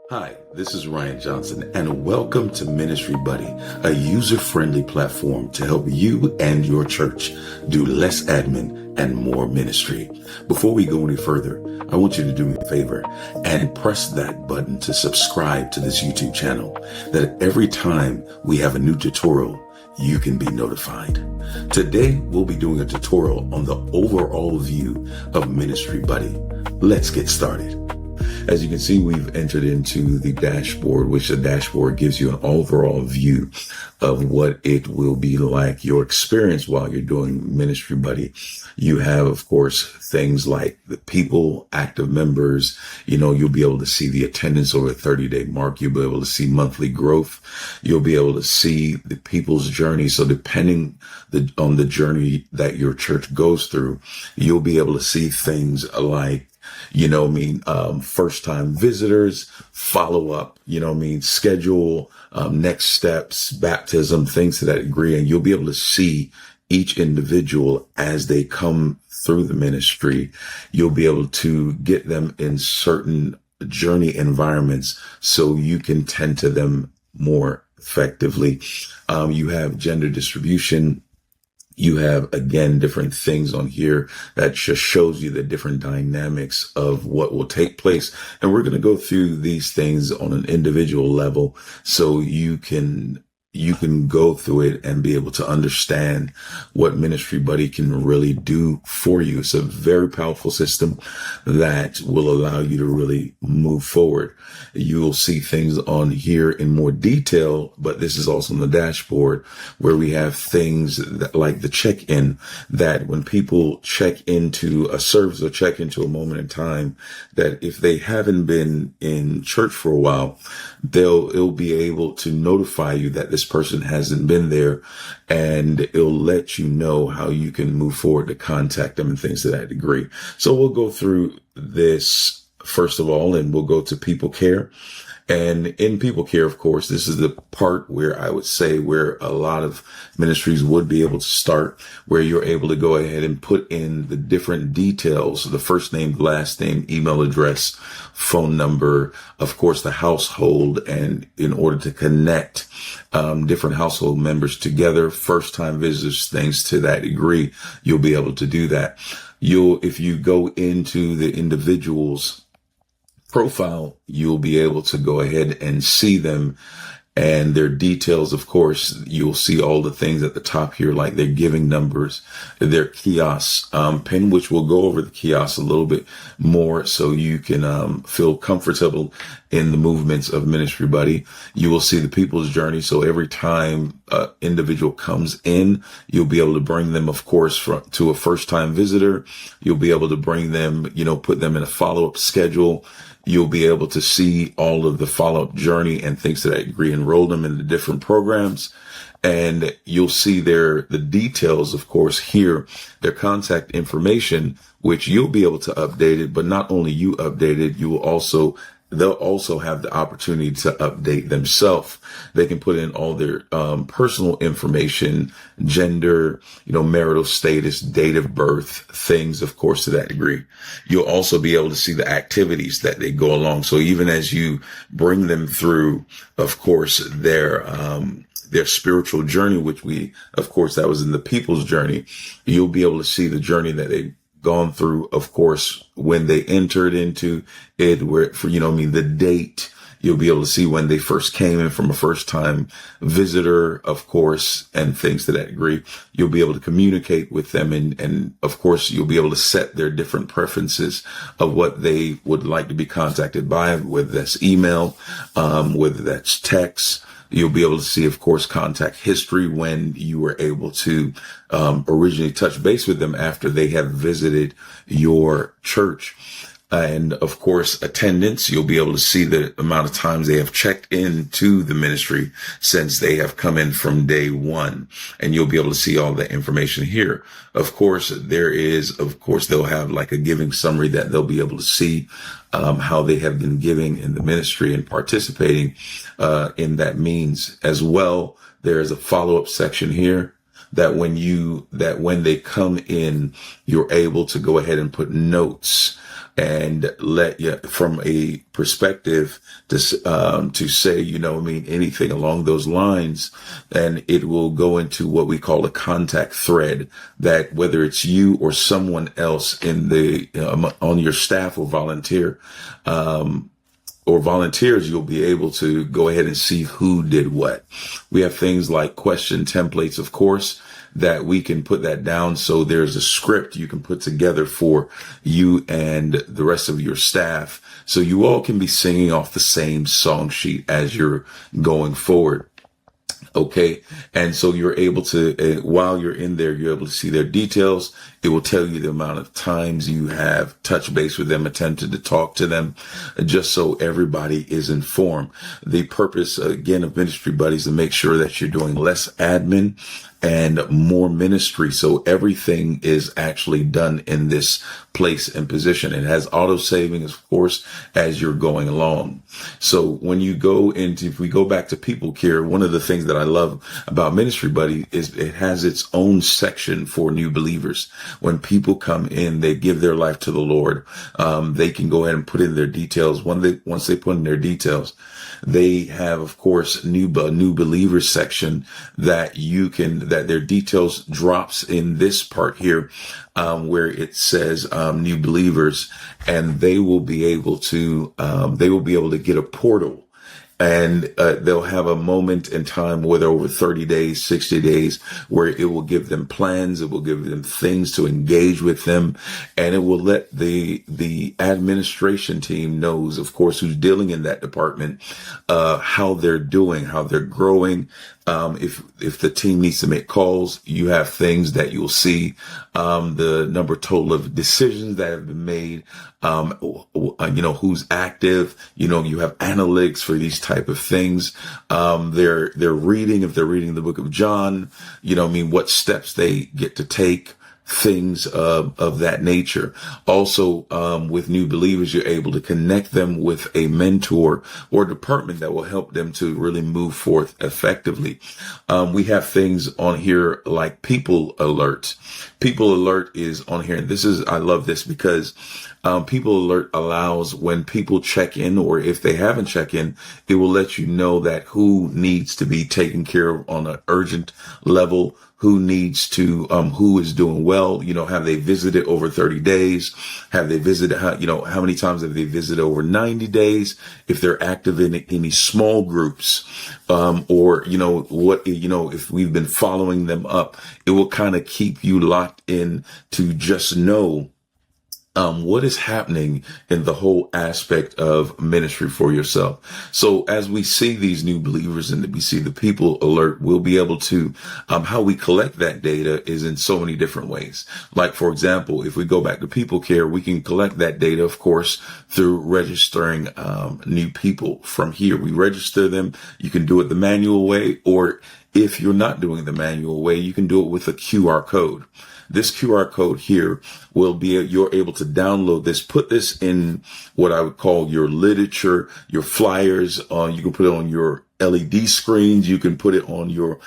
Hi, this is Ryan Johnson, and welcome to Ministry Buddy, a user-friendly platform to help you and your church do less admin and more ministry. Before we go any further, I want you to do me a favor and press that button to subscribe to this YouTube channel, that every time we have a new tutorial, you can be notified. Today, we'll be doing a tutorial on the overall view of Ministry Buddy. Let's get started. As you can see, we've entered into the dashboard, which the dashboard gives you an overall view of what it will be like, your experience while you're doing Ministry Buddy. You have, of course, things like the people, active members. You'll be able to see the attendance over a 30-day mark. You'll be able to see monthly growth. You'll be able to see the people's journey. So depending on the journey that your church goes through, you'll be able to see things like first time visitors, follow up, schedule, next steps, baptism, things to that degree. And you'll be able to see each individual as they come through the ministry. You'll be able to get them in certain journey environments so you can tend to them more effectively. You have gender distribution. You have, again, different things on here that just shows you the different dynamics of what will take place. And we're going to go through these things on an individual level so you can go through it and be able to understand what Ministry Buddy can really do for you. It's a very powerful system that will allow you to really move forward. You'll see things on here in more detail, but this is also on the dashboard where we have things that, like the check-in, that when people check into a service or check into a moment in time, that if they haven't been in church for a while, it'll be able to notify you that this person hasn't been there, and it'll let you know how you can move forward to contact them and things to that degree. So we'll go through this first of all, and we'll go to people care. And in people care, of course, this is the part where I would say where a lot of ministries would be able to start, where you're able to go ahead and put in the different details, the first name, last name, email address, phone number, of course, the household, and in order to connect different household members together, first time visitors, things to that degree, you'll be able to do that. If you go into the individual's profile, you'll be able to go ahead and see them and their details. Of course, you'll see all the things at the top here, like their giving numbers, their kiosks, pin, which we'll go over the kiosks a little bit more so you can feel comfortable in the movements of Ministry Buddy. You will see the people's journey. So every time an individual comes in, you'll be able to bring them, of course, to a first time visitor. You'll be able to bring them, put them in a follow-up schedule. You'll be able to see all of the follow-up journey and things to that degree, enroll them in the different programs. And you'll see the details, of course, here, their contact information, which you'll be able to update it. But not only you update it, they'll also have the opportunity to update themselves. They can put in all their personal information, gender, marital status, date of birth, things, of course, to that degree. You'll also be able to see the activities that they go along. So even as you bring them through, of course, their spiritual journey, which that was in the people's journey, you'll be able to see the journey that they gone through, of course, when they entered into it, the date. You'll be able to see when they first came in from a first time visitor, of course, and things to that degree. You'll be able to communicate with them and of course, you'll be able to set their different preferences of what they would like to be contacted by, whether that's email, whether that's text. You'll be able to see, of course, contact history when you were able to originally touch base with them after they have visited your church. And of course, attendance, you'll be able to see the amount of times they have checked into the ministry since they have come in from day one. And you'll be able to see all that information here. Of course, they'll have like a giving summary that they'll be able to see how they have been giving in the ministry and participating in that means as well. There's a follow-up section here that when they come in, you're able to go ahead and put notes and let you from a perspective to say, anything along those lines. And it will go into what we call a contact thread, that whether it's you or someone else in on your staff or volunteers, you'll be able to go ahead and see who did what. We have things like question templates, of course, that we can put that down. So there's a script you can put together for you and the rest of your staff, so you all can be singing off the same song sheet as you're going forward. Okay. And so you're able to, while you're in there, you're able to see their details. It will tell you the amount of times you have touched base with them, attempted to talk to them, just so everybody is informed. The purpose, again, of Ministry Buddies is to make sure that you're doing less admin and more ministry. So everything is actually done in this place and position. It has auto saving, of course, as you're going along. So when you go if we go back to People Care, one of the things that I love about Ministry Buddy is it has its own section for new believers. When people come in, they give their life to the Lord. They can go ahead and put in their details. Once they put in their details, they have, of course, new believers section that their details drops in this part here, where it says, new believers, and they will be able to get a portal. And they'll have a moment in time, whether over 30 days, 60 days, where it will give them plans, it will give them things to engage with them, and it will let the administration team knows, of course, who's dealing in that department, how they're doing, how they're growing. If the team needs to make calls, you have things that you'll see, the number total of decisions that have been made, who's active, you have analytics for these type of things. They're reading, if they're reading the book of John, what steps they get to take, things of that nature. Also, with new believers, you're able to connect them with a mentor or department that will help them to really move forth effectively. We have things on here like People Alert. People Alert is on here. And I love this because People Alert allows when people check in, or if they haven't checked in, it will let you know that who needs to be taken care of on an urgent level, who is doing well. Have they visited over 30 days? Have they visited, how many times have they visited over 90 days? If they're active in any small groups, if we've been following them up, it will kind of keep you locked in to just know what is happening in the whole aspect of ministry for yourself. So as we see these new believers and we see the People Alert, we'll be able to, how we collect that data is in so many different ways. Like, for example, if we go back to People Care, we can collect that data, of course, through registering new people. From here, we register them. You can do it the manual way, or if you're not doing the manual way, you can do it with a QR code. This QR code here you're able to download this, put this in what I would call your literature, your flyers. You can put it on your LED screens. You can put it on you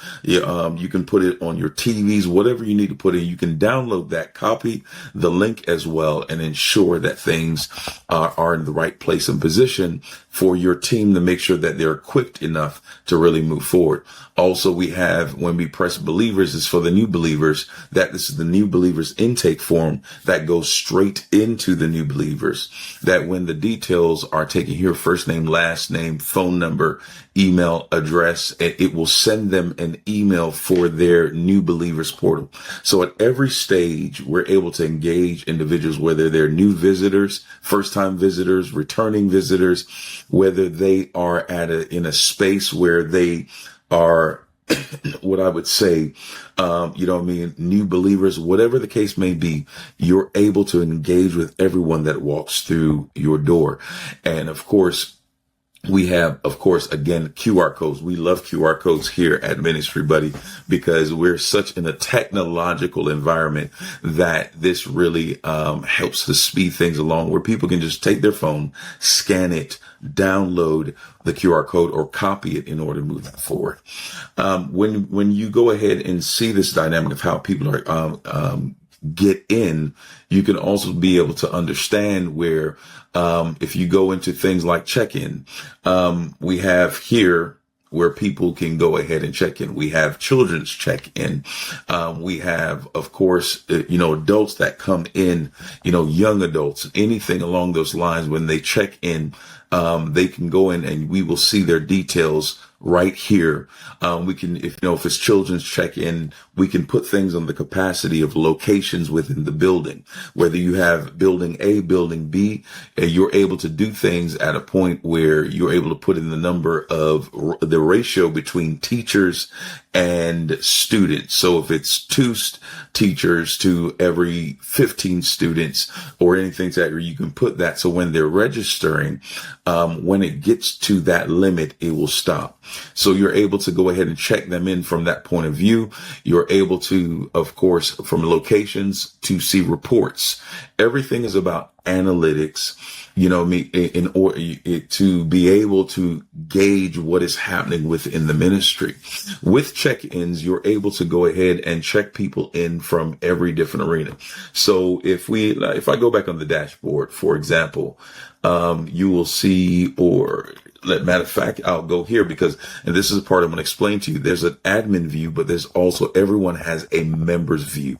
can put it on your TVs, whatever you need to put in. You can download that, copy the link as well, and ensure that things are in the right place and position for your team to make sure that they're equipped enough to really move forward. Also, we have, when we press believers, is for the new believers, that this is the new believers intake form that goes straight into the new believers, that when the details are taken here, first name, last name, phone number, email address, and it will send them an email for their new believers portal. So at every stage, we're able to engage individuals, whether they're new visitors, first time visitors, returning visitors, whether they are in a space where they are what I would say, new believers, whatever the case may be, you're able to engage with everyone that walks through your door. And of course, we have, again, QR codes. We love QR codes here at Ministry Buddy because we're such in a technological environment that this really helps to speed things along, where people can just take their phone, scan it, download the QR code, or copy it in order to move that forward. When you go ahead and see this dynamic of how people are get in, you can also be able to understand where, if you go into things like check-in, we have here where people can go ahead and check in. We have children's check in. We have, of course, adults that come in, young adults, anything along those lines. When they check in, they can go in and we will see their details right here. We can, if it's children's check-in, we can put things on the capacity of locations within the building. Whether you have building A, building B, you're able to do things at a point where you're able to put in the number of the ratio between teachers and students. So if it's two teachers to every 15 students or anything to that, you can put that. So when they're registering, when it gets to that limit, it will stop. So you're able to go ahead and check them in from that point of view. You're able to, of course, from locations to see reports. Everything is about analytics, in order to be able to gauge what is happening within the ministry. With check-ins, you're able to go ahead and check people in from every different arena. So if I go back on the dashboard, for example, you will see, matter of fact, I'll go here and this is a part I'm going to explain to you. There's an admin view, but there's also, everyone has a members view.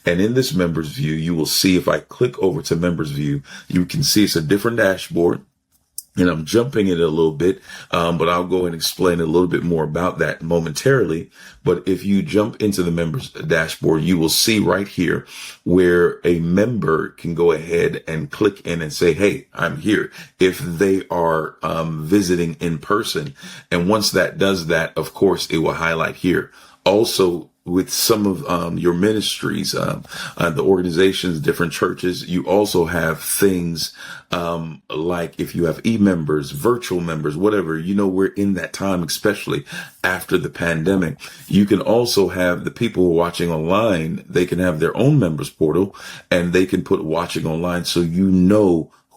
And in this members view, you will see, if I click over to members view, you can see it's a different dashboard. And I'm jumping it a little bit, but I'll go and explain a little bit more about that momentarily. But if you jump into the members dashboard, you will see right here where a member can go ahead and click in and say, hey, I'm here, if they are visiting in person. And once that does that, of course, it will highlight here. Also, with some of your ministries, the organizations, different churches, you also have things like if you have e-members, virtual members, whatever, we're in that time, especially after the pandemic. You can also have the people who are watching online, they can have their own members portal and they can put watching online so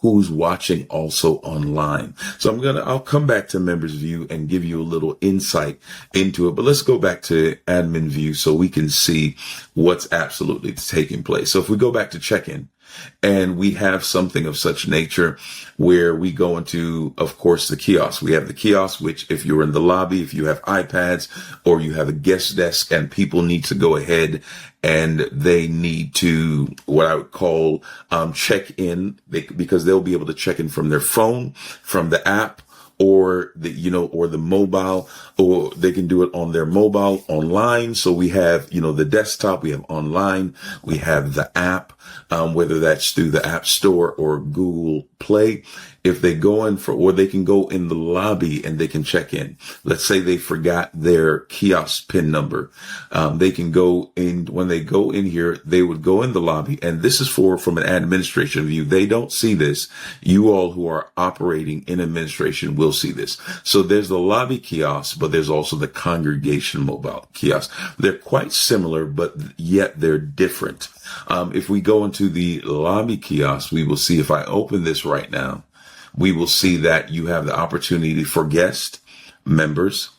who's watching also online. So I'll come back to members view and give you a little insight into it, but let's go back to admin view so we can see what's absolutely taking place. So if we go back to check-in, and we have something of such nature where we go into, of course, the kiosk. We have the kiosk, which if you're in the lobby, if you have iPads or you have a guest desk and people need to go ahead and they need to, what I would call, check in, because they'll be able to check in from their phone, from the app, or the mobile, or they can do it on their mobile online. So we have, the desktop, we have online, we have the app, whether that's through the App Store or Google Play. If they go in or they can go in the lobby and they can check in. Let's say they forgot their kiosk PIN number. They can go in, when they go in here, they would go in the lobby. And this is from an administration view. They don't see this. You all who are operating in administration will see this. So there's the lobby kiosk, but there's also the congregation mobile kiosk. They're quite similar, but yet they're different. If we go into the lobby kiosk, we will see, if I open this right now, we will see that you have the opportunity for guests, members,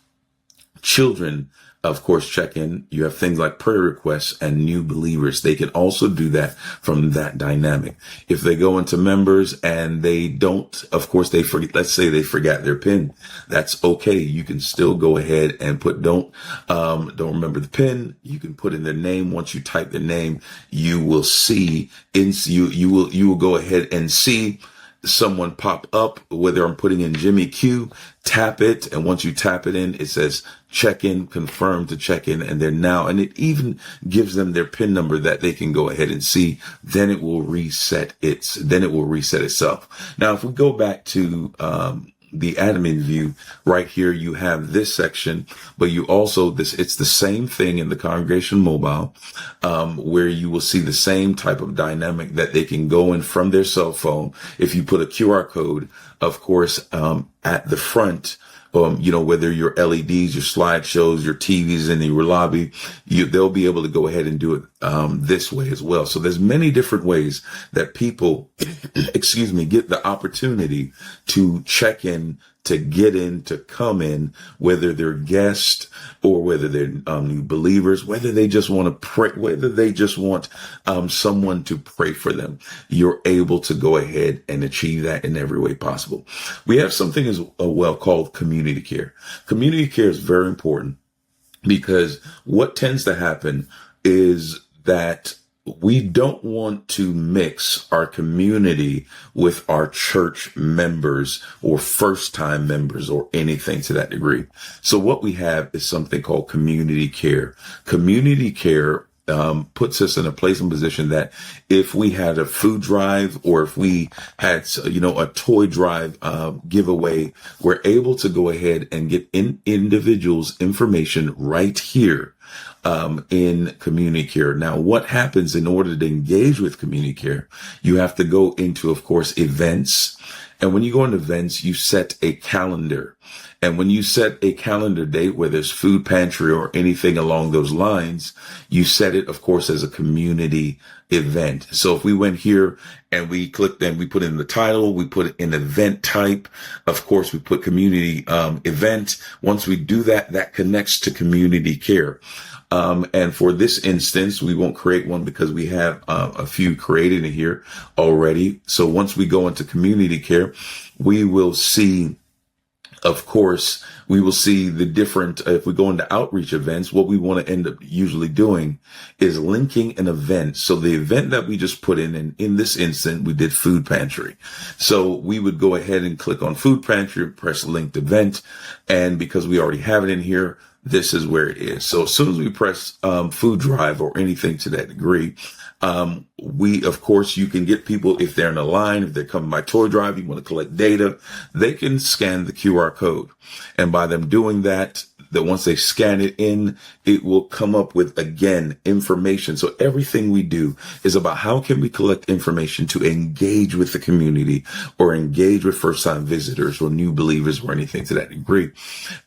children, of course, check in. You have things like prayer requests and new believers. They can also do that from that dynamic. If they go into members and they don't, of course, let's say they forgot their PIN. That's okay. You can still go ahead and don't remember the PIN. You can put in their name. Once you type their name, you will see, you will go ahead and see someone pop up, whether I'm putting in Jimmy Q, tap it. And once you tap it in, it says check in, confirm to check in. And and it even gives them their PIN number that they can go ahead and see. Then it will reset itself. Now, if we go back to, the admin view right here, you have this section, but you also, it's the same thing in the congregation mobile, where you will see the same type of dynamic that they can go in from their cell phone. If you put a QR code, of course, at the front, whether your LEDs, your slideshows, your TVs in your lobby, they'll be able to go ahead and do it this way as well. So there's many different ways that people, get the opportunity to check in to get in, to come in, whether they're guests or whether they're new believers, whether they just want to pray, whether they just want someone to pray for them. You're able to go ahead and achieve that in every way possible. We have something as well called community care. Community care is very important because what tends to happen is that we don't want to mix our community with our church members or first time members or anything to that degree. So what we have is something called community care. Community care puts us in a place and position that if we had a food drive or if we had, a toy drive giveaway, we're able to go ahead and get individuals information right here in community care. Now, what happens in order to engage with community care? You have to go into, of course, events. And when you go into events, you set a calendar. And when you set a calendar date, whether it's food pantry or anything along those lines, you set it, of course, as a community event. So if we went here and we clicked and we put in the title, we put in event type. Of course, we put community event. Once we do that, that connects to community care. And for this instance, we won't create one because we have a few created in here already. So once we go into community care, we will see, of course, we will see the different, if we go into outreach events, what we want to end up usually doing is linking an event. So the event that we just put in this instant, we did food pantry. So we would go ahead and click on food pantry, press linked event. And because we already have it in here, this is where it is. So as soon as we press food drive or anything to that degree, of course, you can get people, if they're in a line, if they're coming by toy drive, you want to collect data, they can scan the QR code. And by them doing that, once they scan it in, it will come up with, again, information. So everything we do is about how can we collect information to engage with the community or engage with first-time visitors or new believers or anything to that degree.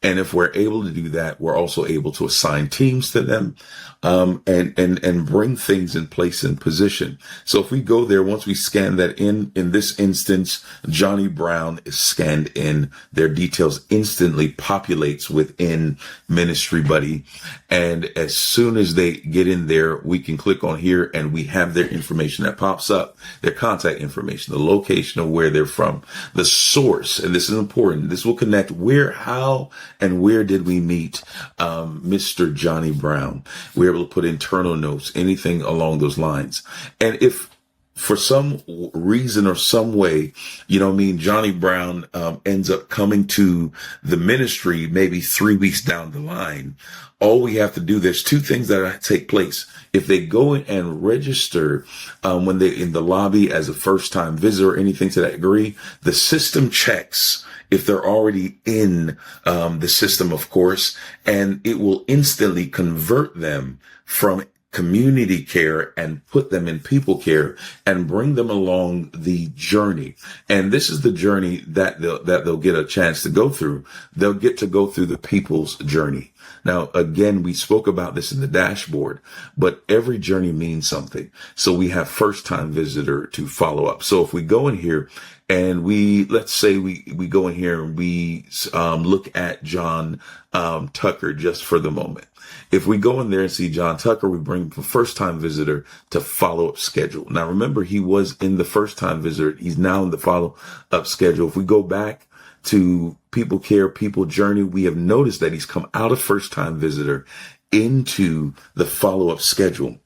And if we're able to do that, we're also able to assign teams to them, and bring things in place and position. So if we go there, once we scan that in this instance, Johnny Brown is scanned in, their details instantly populates within Ministry Buddy. And as soon as they get in there, we can click on here and we have their information that pops up, their contact information, the location of where they're from, the source. And this is important. This will connect where, how, and where did we meet Mr. Johnny Brown. We're able to put internal notes, anything along those lines. And if for some reason or some way, Johnny Brown ends up coming to the ministry maybe 3 weeks down the line, all we have to do, there's two things that take place. If they go in and register when they're in the lobby as a first-time visitor or anything to that degree, the system checks if they're already in the system, of course, and it will instantly convert them from community care and put them in people care and bring them along the journey. And this is the journey that they'll get a chance to go through. They'll get to go through the people's journey. Now, again, we spoke about this in the dashboard, but every journey means something. So we have first time visitor to follow up. So if we go in here and let's say we go in here and we look at John Tucker just for the moment. If we go in there and see John Tucker, we bring the first time visitor to follow up schedule. Now, remember, he was in the first time visitor. He's now in the follow up schedule. If we go back to people care, people journey, we have noticed that he's come out of first time visitor into the follow up schedule.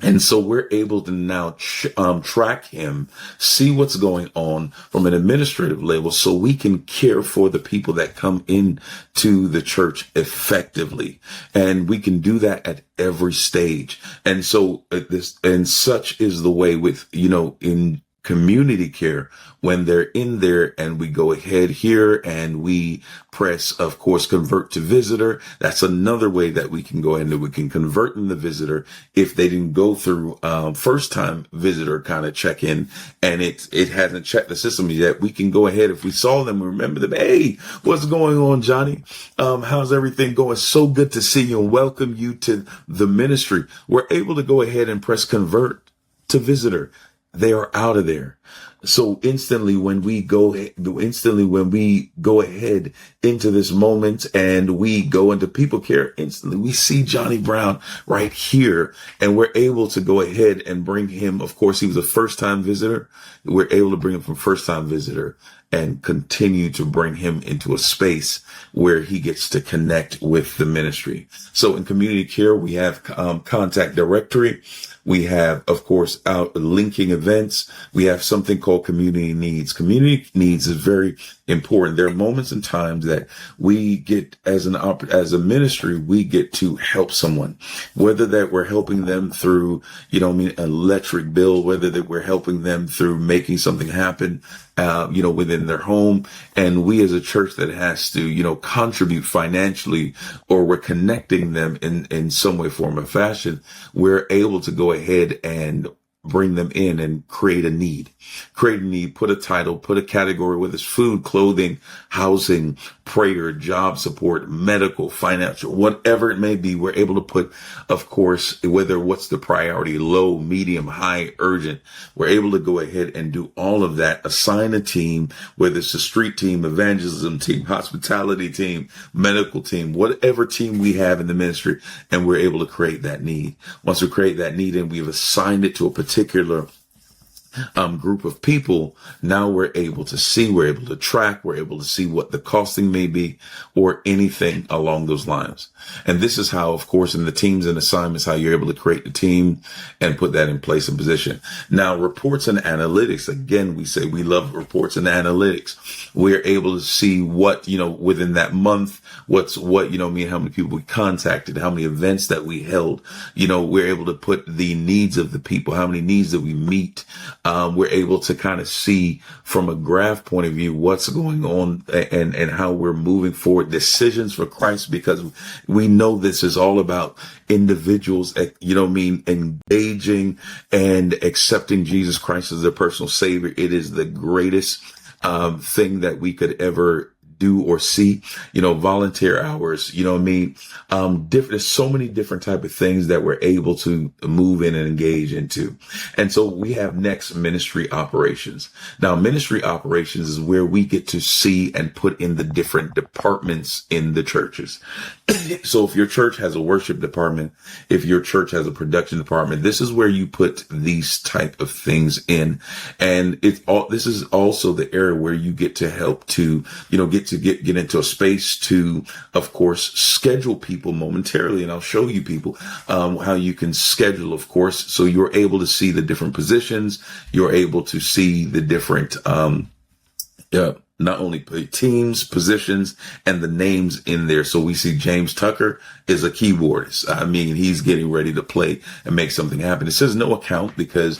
And so we're able to now track him, see what's going on from an administrative level so we can care for the people that come in to the church effectively. And we can do that at every stage. And so such is the way with, in community care, when they're in there and we go ahead here and we press, of course, convert to visitor. That's another way that we can go ahead and we can convert in the visitor if they didn't go through first time visitor kind of check in and it hasn't checked the system yet. We can go ahead, if we saw them, remember them. Hey, what's going on, Johnny? How's everything going? So good to see you and welcome you to the ministry. We're able to go ahead and press convert to visitor. They are out of there. So instantly when we go ahead into this moment and we go into people care, instantly we see Johnny Brown right here, and we're able to go ahead and bring him. Of course, he was a first time visitor. We're able to bring him from first time visitor and continue to bring him into a space where he gets to connect with the ministry. So in community care, we have contact directory. We have, of course, out linking events. We have something called community needs. Community needs is very important. There are moments and times that we get as a ministry, we get to help someone, whether that we're helping them through, electric bill, whether that we're helping them through making something happen, within their home. And we as a church that has to, contribute financially, or we're connecting them in some way, form, or fashion, we're able to go ahead and bring them in and create a need, put a title, put a category, whether it's food, clothing, housing, prayer, job support, medical, financial, whatever it may be. We're able to put, of course, whether what's the priority, low, medium, high, urgent, we're able to go ahead and do all of that, assign a team, whether it's a street team, evangelism team, hospitality team, medical team, whatever team we have in the ministry, and we're able to create that need. Once we create that need and we've assigned it to a particular group of people, now we're able to track, we're able to see what the costing may be, or anything along those lines. And this is how, of course, in the teams and assignments, how you're able to create the team and put that in place and position. Now, reports and analytics, again, we say we love reports and analytics. We're able to see what, within that month, how many people we contacted, how many events that we held, we're able to put the needs of the people, how many needs that we meet. We're able to kind of see from a graph point of view what's going on and how we're moving forward, decisions for Christ, because we know this is all about individuals, engaging and accepting Jesus Christ as their personal savior. It is the greatest thing that we could ever do or see, volunteer hours, there's so many different type of things that we're able to move in and engage into. And so we have next ministry operations. Now, ministry operations is where we get to see and put in the different departments in the churches. So if your church has a worship department, if your church has a production department, this is where you put these type of things in. And this is also the area where you get to help to, get into a space to, of course, schedule people momentarily. And I'll show you people, how you can schedule, of course. So you're able to see the different positions. You're able to see the different, not only teams, positions, and the names in there. So we see James Tucker is a keyboardist. He's getting ready to play and make something happen. It says no account because,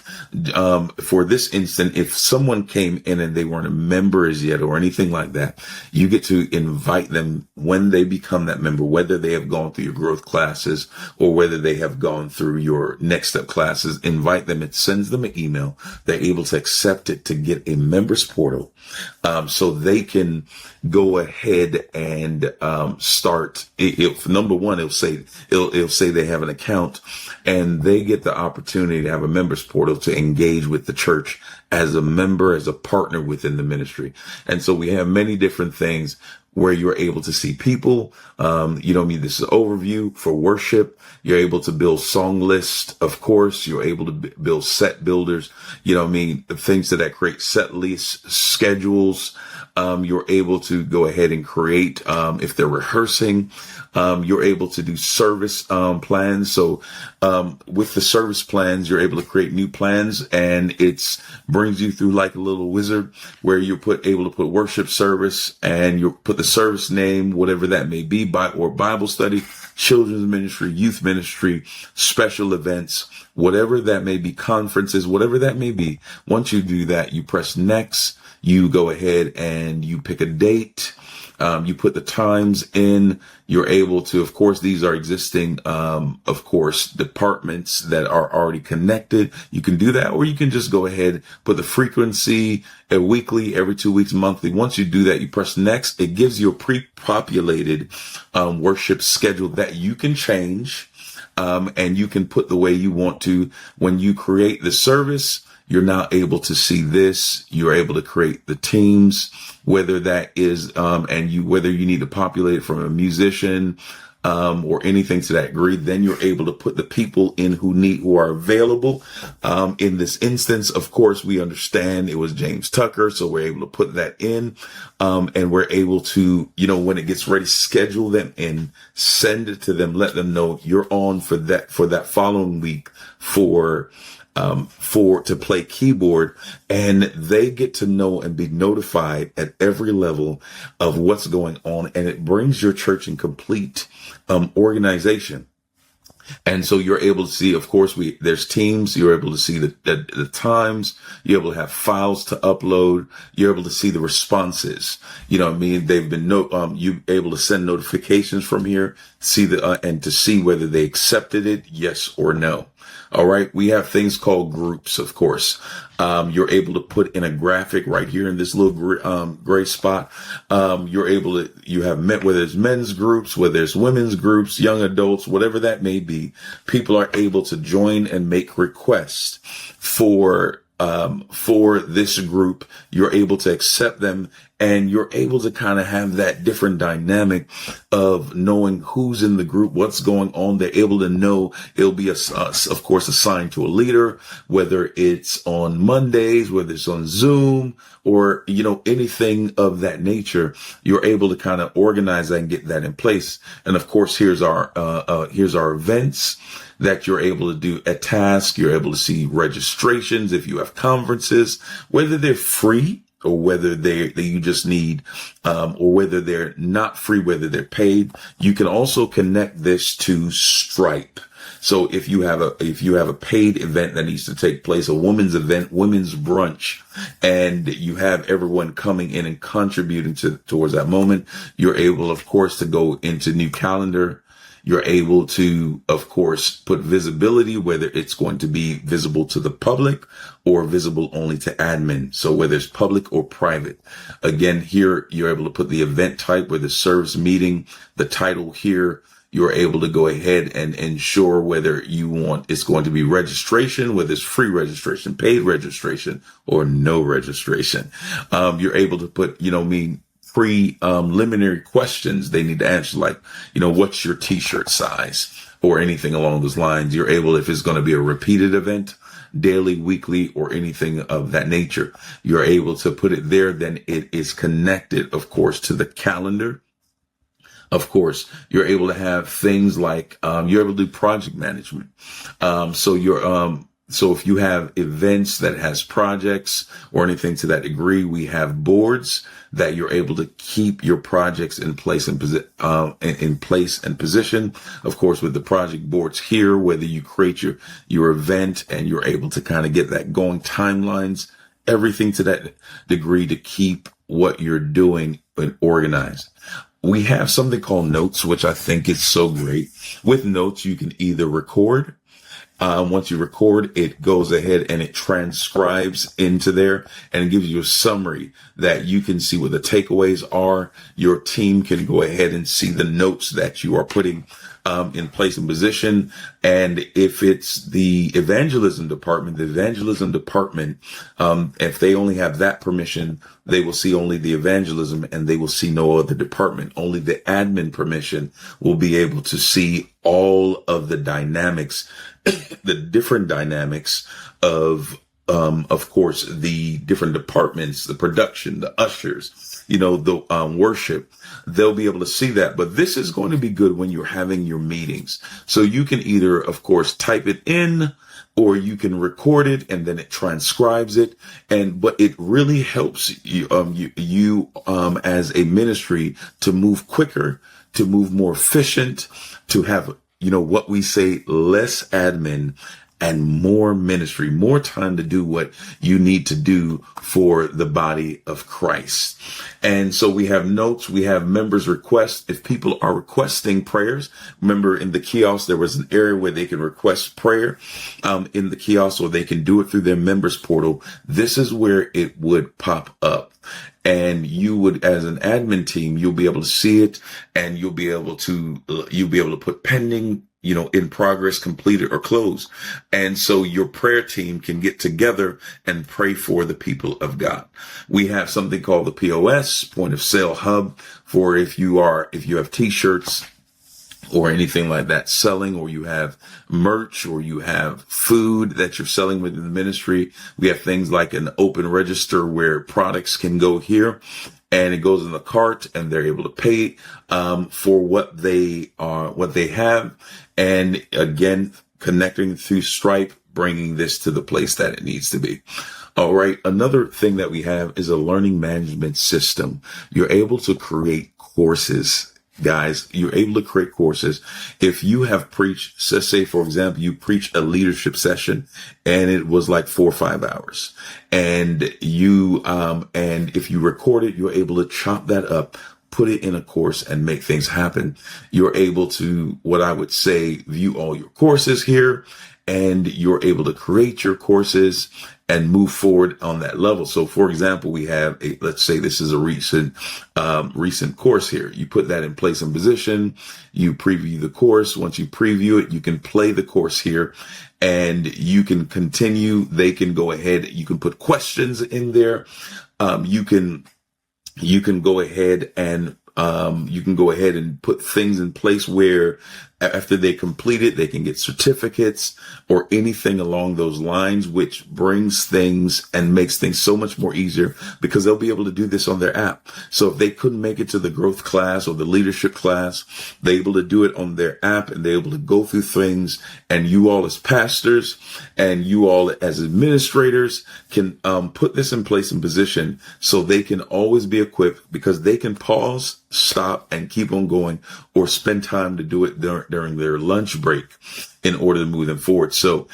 for this instant, if someone came in and they weren't a member as yet or anything like that, you get to invite them when they become that member, whether they have gone through your growth classes or whether they have gone through your next step classes, invite them. It sends them an email. They're able to accept it to get a members portal. So they can go ahead and start. Number one, it'll say they have an account, and they get the opportunity to have a members portal to engage with the church as a member, as a partner within the ministry. And so we have many different things where you're able to see people. This is an overview for worship. You're able to build song lists. Of course, you're able to build set builders, things that create set lists, schedules. You're able to go ahead and create, if they're rehearsing, you're able to do service, plans. So, with the service plans, you're able to create new plans, and it's brings you through like a little wizard where you're able to put worship service, and you put the service name, whatever that may be, or Bible study, children's ministry, youth ministry, special events, whatever that may be, conferences, whatever that may be. Once you do that, you press next. You go ahead and you pick a date. You put the times in. You're able to, of course, these are existing, departments that are already connected. You can do that, or you can just go ahead, put the frequency, weekly, every 2 weeks, monthly. Once you do that, you press next. It gives you a pre-populated, worship schedule that you can change. And you can put the way you want to. When you create the service, you're now able to see this. You're able to create the teams, whether that is, whether you need to populate it from a musician, or anything to that degree, then you're able to put the people in who are available. In this instance, of course, we understand it was James Tucker, so we're able to put that in, and we're able to, when it gets ready, schedule them in, send it to them, let them know you're on for that following week to play keyboard, and they get to know and be notified at every level of what's going on. And it brings your church in complete organization. And so you're able to see, of course, there's teams. You're able to see the times. You're able to have files to upload. You're able to see the responses. They've been you able to send notifications from here, and to see whether they accepted it, yes or no. All right. We have things called groups, of course. You're able to put in a graphic right here in this little gray spot. You have whether it's men's groups, whether it's women's groups, young adults, whatever that may be, people are able to join and make requests for this group. You're able to accept them, and you're able to kind of have that different dynamic of knowing who's in the group, what's going on. They're able to know it'll be, of course, assigned to a leader, whether it's on Mondays, whether it's on Zoom, or, anything of that nature. You're able to kind of organize that and get that in place. And of course, here's our events that you're able to do a task. You're able to see registrations if you have conferences, whether they're free or whether you just need, or whether they're not free, whether they're paid. You can also connect this to Stripe. So if you have a paid event that needs to take place, a women's event, women's brunch, and you have everyone coming in and contributing towards that moment, you're able, of course, to go into new calendar. You're able to, of course, put visibility, whether it's going to be visible to the public or visible only to admin. So whether it's public or private. Again, here, you're able to put the event type, whether it's service meeting, the title here. You're able to go ahead and ensure whether it's going to be registration, whether it's free registration, paid registration, or no registration. You're able to put, preliminary questions they need to answer, like, what's your t-shirt size or anything along those lines. You're able, if it's going to be a repeated event, daily, weekly, or anything of that nature, you're able to put it there. Then it is connected, of course, to the calendar. Of course, you're able to have things like, you're able to do project management. So if you have events that has projects or anything to that degree, we have boards that you're able to keep your projects in place and position. Of course, with the project boards here, whether you create your event and you're able to kind of get that going, timelines, everything to that degree to keep what you're doing organized. We have something called notes, which I think is so great. With notes, you can either record. Once you record, it goes ahead and it transcribes into there and it gives you a summary that you can see what the takeaways are. Your team can go ahead and see the notes that you are putting in place and position. And if it's the evangelism department, if they only have that permission, they will see only the evangelism and they will see no other department. Only the admin permission will be able to see all of the dynamics, the different dynamics of course, the different departments, the production, the ushers, the worship. They'll be able to see that. But this is going to be good when you're having your meetings. So you can either, of course, type it in, or you can record it and then it transcribes it. But it really helps you as a ministry to move quicker, to move more efficient, to have, what we say, less admin and more ministry, more time to do what you need to do for the body of Christ. And so we have notes, we have members requests. If people are requesting prayers, remember in the kiosk, there was an area where they can request prayer in the kiosk, or they can do it through their members portal. This is where it would pop up. And you would, as an admin team, you'll be able to see it, and you'll be able to put pending in progress, completed, or closed. And so your prayer team can get together and pray for the people of God. We have something called the POS, point of sale hub, for if you have t-shirts or anything like that selling, or you have merch, or you have food that you're selling within the ministry. We have things like an open register where products can go here and it goes in the cart and they're able to pay for what they have. And again, connecting through Stripe, bringing this to the place that it needs to be. All right. Another thing that we have is a learning management system. You're able to create courses. Guys, you're able to create courses. If you have preached, let's say, for example, you preach a leadership session and it was like 4 or 5 hours, and and if you record it, you're able to chop that up, put it in a course and make things happen. You're able to, what I would say, view all your courses here, and you're able to create your courses and move forward on that level. So for example, we have let's say this is a recent course here. You put that in place and position, you preview the course. Once you preview it, you can play the course here and you can continue. They can go ahead. You can put questions in there. You can go ahead and put things in place where after they complete it, they can get certificates or anything along those lines, which brings things and makes things so much more easier because they'll be able to do this on their app. So if they couldn't make it to the growth class or the leadership class, they're able to do it on their app and they're able to go through things. And you all as pastors and you all as administrators can put this in place and position so they can always be equipped, because they can pause, stop, and keep on going, or spend time to do it during their lunch break in order to move them forward. So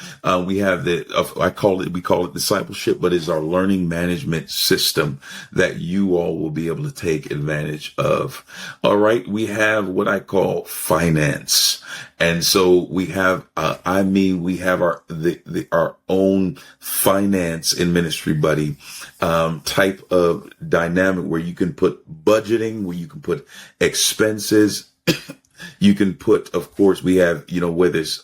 we have we call it discipleship, but it's our learning management system that you all will be able to take advantage of. All right. We have what I call finance. And so we have, we have our own finance in Ministry Buddy, type of dynamic where you can put budgeting, where you can put expenses. You can put, of course, we have, where there's,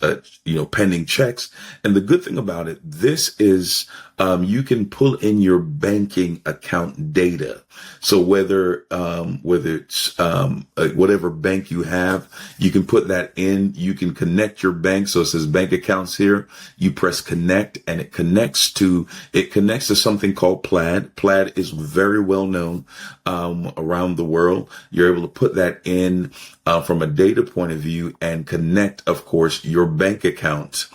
pending checks. And the good thing about it, this is, you can pull in your banking account data. So whether it's, whatever bank you have, you can put that in. You can connect your bank. So it says bank accounts here. You press connect and it connects to something called Plaid. Plaid is very well known, around the world. You're able to put that in, from a data point of view and connect, of course, your bank account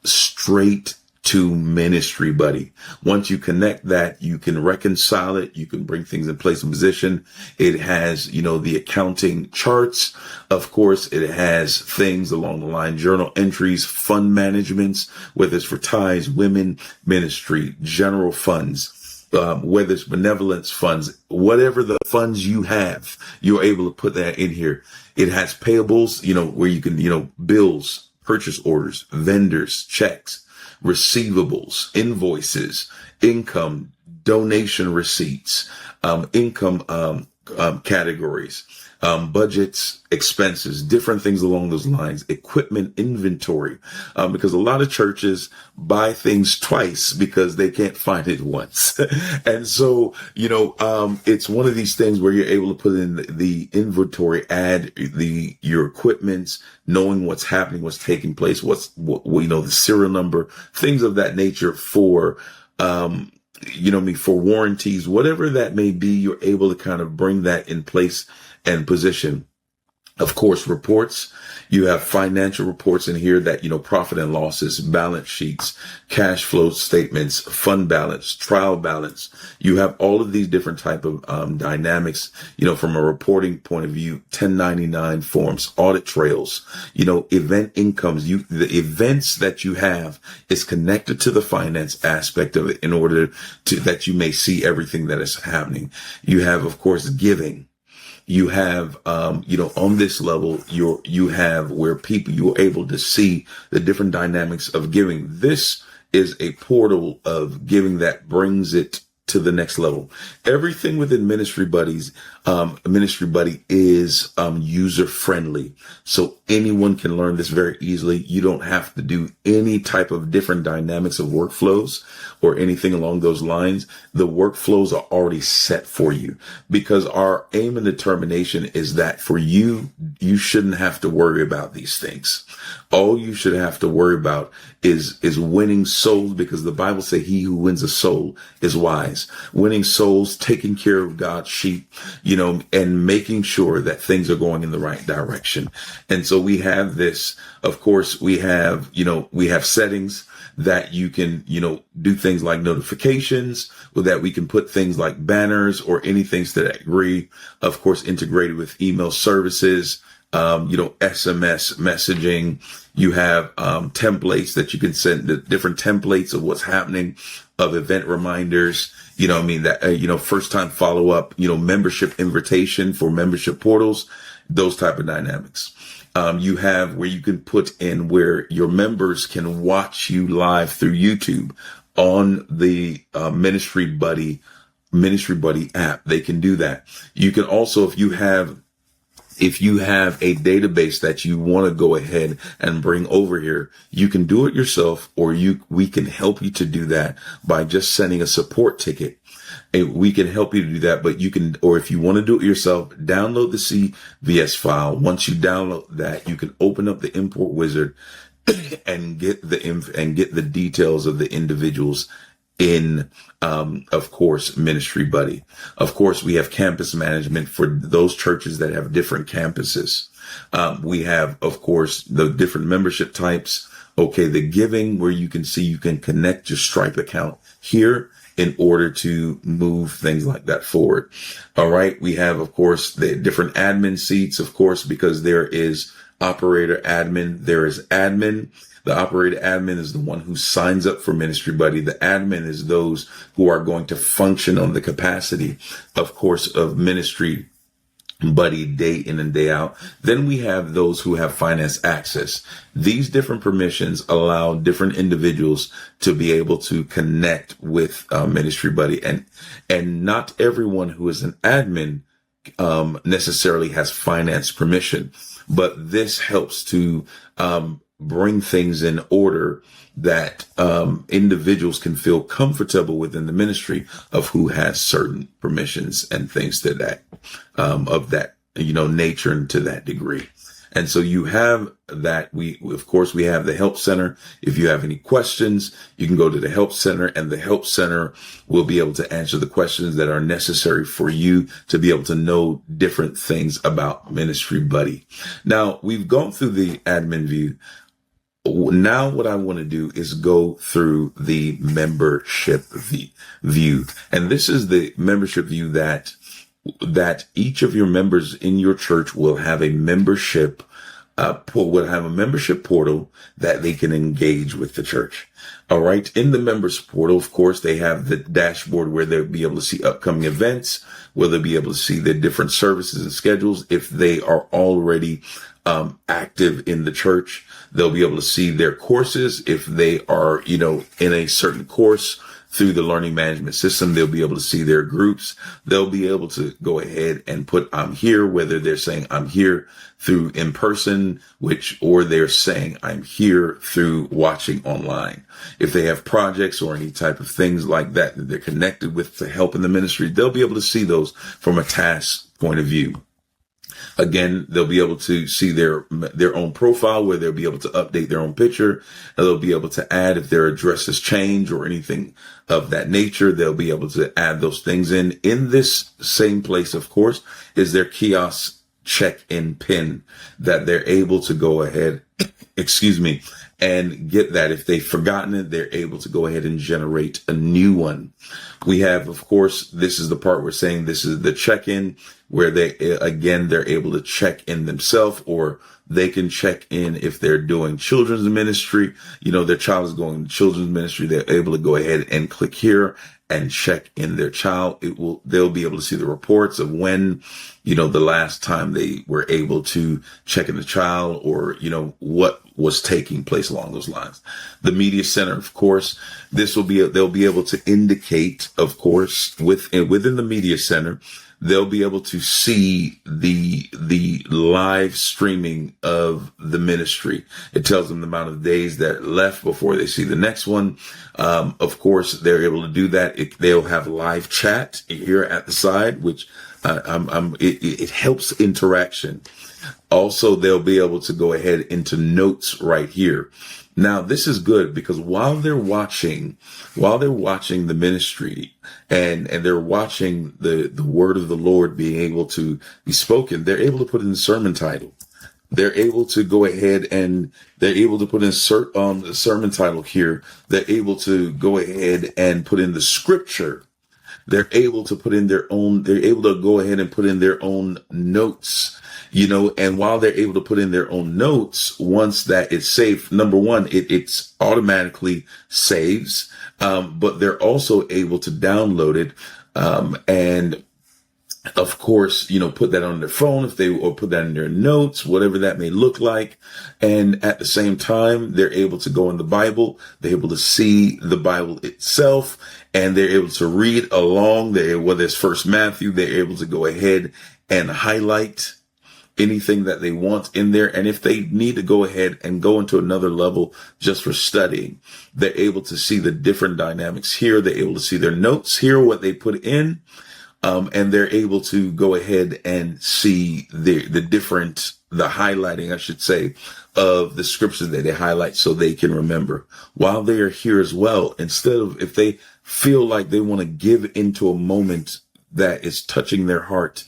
straight to Ministry Buddy. Once you connect that, you can reconcile it. You can bring things in place and position. It has, the accounting charts. Of course, it has things along the line, journal entries, fund managements, whether it's for tithes, women ministry, general funds, whether it's benevolence funds, whatever the funds you have, you're able to put that in here. It has payables, where you can, bills, purchase orders, vendors, checks, receivables, invoices, income, donation receipts, income categories, budgets, expenses, different things along those lines, equipment inventory, because a lot of churches buy things twice because they can't find it once. And so, it's one of these things where you're able to put in the inventory, add your equipment, knowing what's happening, what's taking place, the serial number, things of that nature for, for warranties, whatever that may be, you're able to kind of bring that in place and position. Of course, reports. You have financial reports in here that, profit and losses, balance sheets, cash flow statements, fund balance, trial balance. You have all of these different type of dynamics, from a reporting point of view, 1099 forms, audit trails, event incomes. The events that you have is connected to the finance aspect of it in order that you may see everything that is happening. You have, of course, giving. You have, on this level, you have where you're able to see the different dynamics of giving. This is a portal of giving that brings it to the next level. Everything within Ministry Buddy is user friendly. So anyone can learn this very easily. You don't have to do any type of different dynamics of workflows or anything along those lines. The workflows are already set for you, because our aim and determination is that for you, you shouldn't have to worry about these things. All you should have to worry about is winning souls, because the Bible says he who wins a soul is wise. Winning souls, taking care of God's sheep, and making sure that things are going in the right direction. And so we have this, of course, we have settings that you can, do things like notifications, or that we can put things like banners or anything to that degree. Of course, integrated with email services, SMS messaging. You have templates that you can send, the different templates of what's happening, of event reminders, first time follow up, membership invitation for membership portals, those type of dynamics. You have where you can put in where your members can watch you live through YouTube on the Ministry Buddy app. They can do that. You can also, if you have a database that you want to go ahead and bring over here, you can do it yourself, or we can help you to do that by just sending a support ticket. We can help you to do that, but you can, or if you want to do it yourself, download the CVS file. Once you download that, you can open up the import wizard and get the details of the individuals in, of course, Ministry Buddy. Of course, we have campus management for those churches that have different campuses. We have, of course, the different membership types. Okay, the giving, where you can see you can connect your Stripe account here in order to move things like that forward. All right. We have, of course, the different admin seats, of course, because there is operator admin. There is admin. The operator admin is the one who signs up for Ministry Buddy. The admin is those who are going to function on the capacity, of course, of Ministry Buddy day in and day out. Then we have those who have finance access. These different permissions allow different individuals to be able to connect with Ministry Buddy, and not everyone who is an admin necessarily has finance permission, but this helps to bring things in order that individuals can feel comfortable within the ministry of who has certain permissions and things to that of that nature and to that degree. And so you have that. Of course, we have the Help Center. If you have any questions, you can go to the Help Center, and the Help Center will be able to answer the questions that are necessary for you to be able to know different things about Ministry Buddy. Now, we've gone through the admin view. Now what I want to do is go through the membership view. And this is the membership view that each of your members in your church will have a membership portal that they can engage with the church. All right. In the members portal, of course, they have the dashboard where they'll be able to see upcoming events, where they'll be able to see the different services and schedules. If they are already active in the church, they'll be able to see their courses. If they are, in a certain course through the learning management system, they'll be able to see their groups. They'll be able to go ahead and put I'm here, whether they're saying I'm here through in person, or they're saying I'm here through watching online. If they have projects or any type of things like that they're connected with to help in the ministry, they'll be able to see those from a task point of view. Again, they'll be able to see their own profile, where they'll be able to update their own picture, and they'll be able to add if their address has changed or anything of that nature. They'll be able to add those things in. In this same place, of course, is their kiosk check-in pin that they're able to go ahead, and get that. If they've forgotten it, they're able to go ahead and generate a new one. We have, of course, this is the part we're saying this is the check-in, where they're able to check in themselves, or they can check in if they're doing children's ministry. Their child is going to children's ministry. They're able to go ahead and click here and check in their child. They'll be able to see the reports of when, the last time they were able to check in the child, or, what was taking place along those lines. The media center, of course, they'll be able to indicate, of course, within the media center, they'll be able to see the live streaming of the ministry. It tells them the amount of days that left before they see the next one. Of course, they're able to do that. They'll have live chat here at the side, which it helps interaction. Also, they'll be able to go ahead into notes right here. Now, this is good because while they're watching the ministry and they're watching the word of the Lord being able to be spoken, they're able to put in the sermon title. They're able to go ahead and they're able to put in the sermon title here. They're able to go ahead and put in the scripture. They're able to go ahead and put in their own notes, and while they're able to put in their own notes, once that is saved, number one, it's automatically saves, but they're also able to download it, and of course, put that on their phone or put that in their notes, whatever that may look like. And at the same time, they're able to go in the Bible. They're able to see the Bible itself, and they're able to read along there. Whether it's First Matthew, they're able to go ahead and highlight anything that they want in there. And if they need to go ahead and go into another level just for studying, they're able to see the different dynamics here. They're able to see their notes here, what they put in. And they're able to go ahead and see the highlighting, I should say, of the scriptures that they highlight so they can remember while they are here as well. If they feel like they want to give into a moment that is touching their heart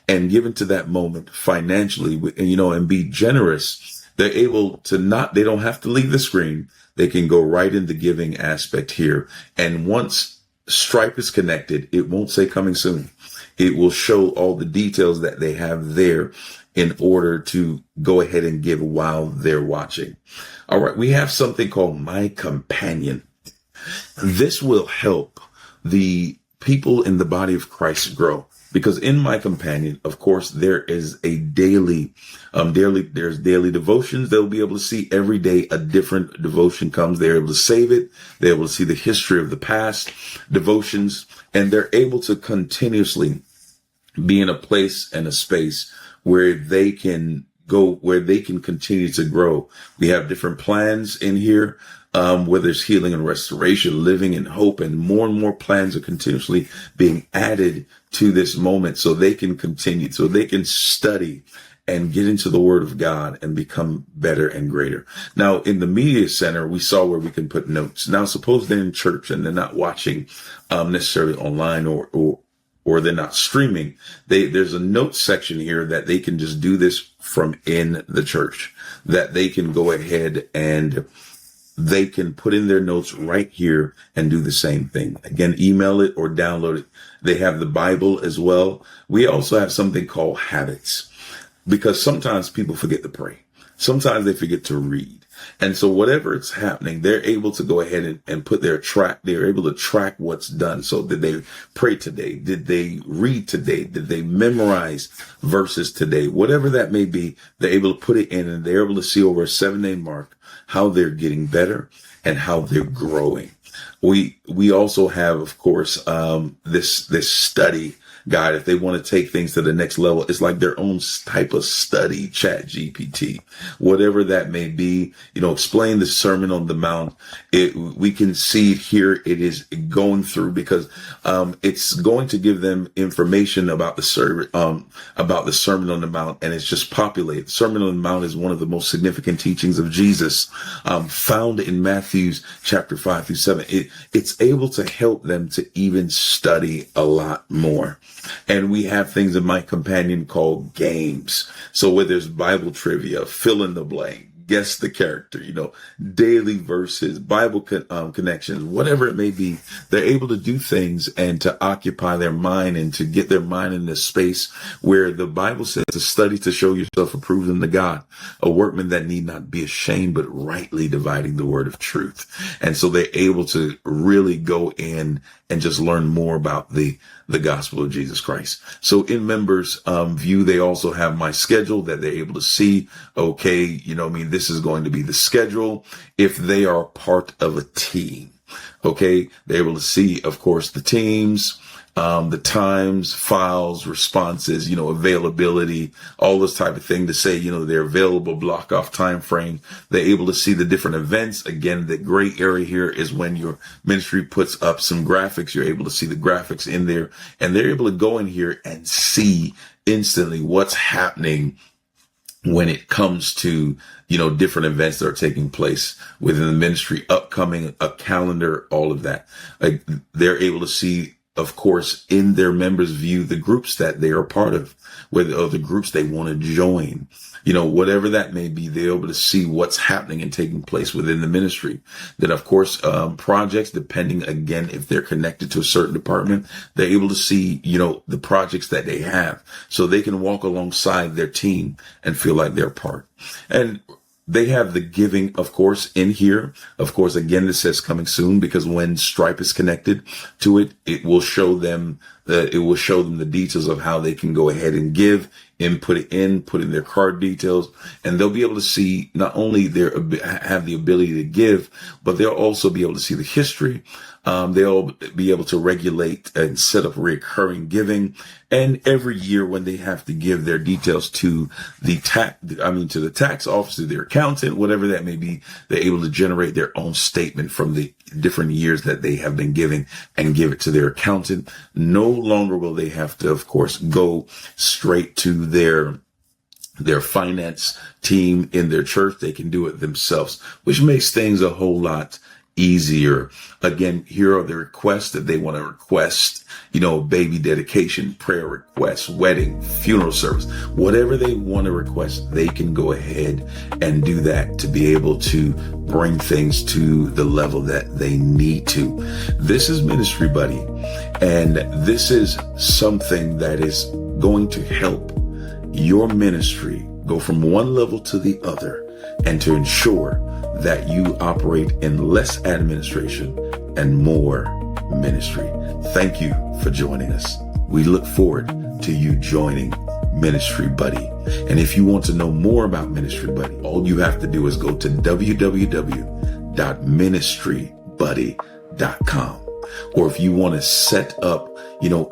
and give into that moment financially, and be generous, they're able to they don't have to leave the screen. They can go right in the giving aspect here. And once Stripe is connected, it won't say coming soon. It will show all the details that they have there in order to go ahead and give while they're watching. All right. We have something called My Companion. This will help the people in the body of Christ grow, because in My Companion, of course, there is a there's daily devotions. They'll be able to see every day a different devotion comes. They're able to save it. They're able to see the history of the past devotions, and they're able to continuously be in a place and a space where they can continue to grow. We have different plans in here, where there's healing and restoration, living in hope, and more plans are continuously being added to this moment so they can continue, so they can study and get into the word of God and become better and greater. Now, in the media center, we saw where we can put notes. Now, suppose they're in church and they're not watching necessarily online or they're not streaming. There's a notes section here that they can just do this from in the church, that they can go ahead and they can put in their notes right here and do the same thing. Again, email it or download it. They have the Bible as well. We also have something called habits, because sometimes people forget to pray. Sometimes they forget to read. And so whatever it's happening, they're able to go ahead and put they're able to track what's done. So did they pray today? Did they read today? Did they memorize verses today? Whatever that may be, they're able to put it in, and they're able to see over a 7-day mark how they're getting better and how they're growing. We also have, of course, this study guide. If they want to take things to the next level, it's like their own type of study, Chat GPT, whatever that may be, explain the Sermon on the Mount. We can see it here. It is going through, because it's going to give them information about the Sermon on the Mount, and it's just populated. The Sermon on the Mount is one of the most significant teachings of Jesus, found in Matthew's chapter 5-7. It's able to help them to even study a lot more. And we have things in My Companion called games. So where there's Bible trivia, fill in the blank, guess the character, daily verses, Bible connections, whatever it may be, they're able to do things and to occupy their mind and to get their mind in this space where the Bible says to study to show yourself approved unto God, a workman that need not be ashamed, but rightly dividing the word of truth. And so they're able to really go in and just learn more about the gospel of Jesus Christ. So in members view, they also have my schedule that they're able to see. Okay, this is going to be the schedule if they are part of a team. Okay, they're able to see, of course, the teams, the times, files, responses, availability, all this type of thing to say, their available block off time frame. They're able to see the different events. Again, the gray area here is when your ministry puts up some graphics. You're able to see the graphics in there, and they're able to go in here and see instantly what's happening when it comes to, different events that are taking place within the ministry, upcoming, a calendar, all of that. They're able to see, of course, in their members view, the groups that they are part of, whether the groups they want to join, whatever that may be, they're able to see what's happening and taking place within the ministry. Then, of course, projects, depending, again, if they're connected to a certain department, they're able to see, the projects that they have, so they can walk alongside their team and feel like they're part. And they have the giving, of course, in here. Of course, again, this says coming soon, because when Stripe is connected to it, it will show them the details of how they can go ahead and give, put in their card details, and they'll be able to see not only have the ability to give, but they'll also be able to see the history. They'll be able to regulate and set up recurring giving. And every year when they have to give their details to the tax office, to their accountant, whatever that may be, they're able to generate their own statement from the different years that they have been giving and give it to their accountant. No longer will they have to, of course, go straight to their finance team in their church. They can do it themselves, which makes things a whole lot easier. Again, here are the requests that they want to request, baby dedication, prayer requests, wedding, funeral service, whatever they want to request, they can go ahead and do that to be able to bring things to the level that they need to. This is Ministry Buddy, and this is something that is going to help your ministry go from one level to the other, and to ensure that you operate in less administration and more ministry. Thank you for joining us. We look forward to you joining Ministry Buddy. And if you want to know more about Ministry Buddy, all you have to do is go to www.ministrybuddy.com. Or if you want to set up,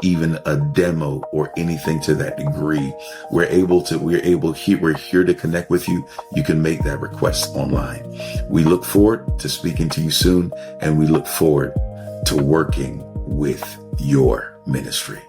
even a demo or anything to that degree, we're here to connect with you. You can make that request online. We look forward to speaking to you soon, and we look forward to working with your ministry.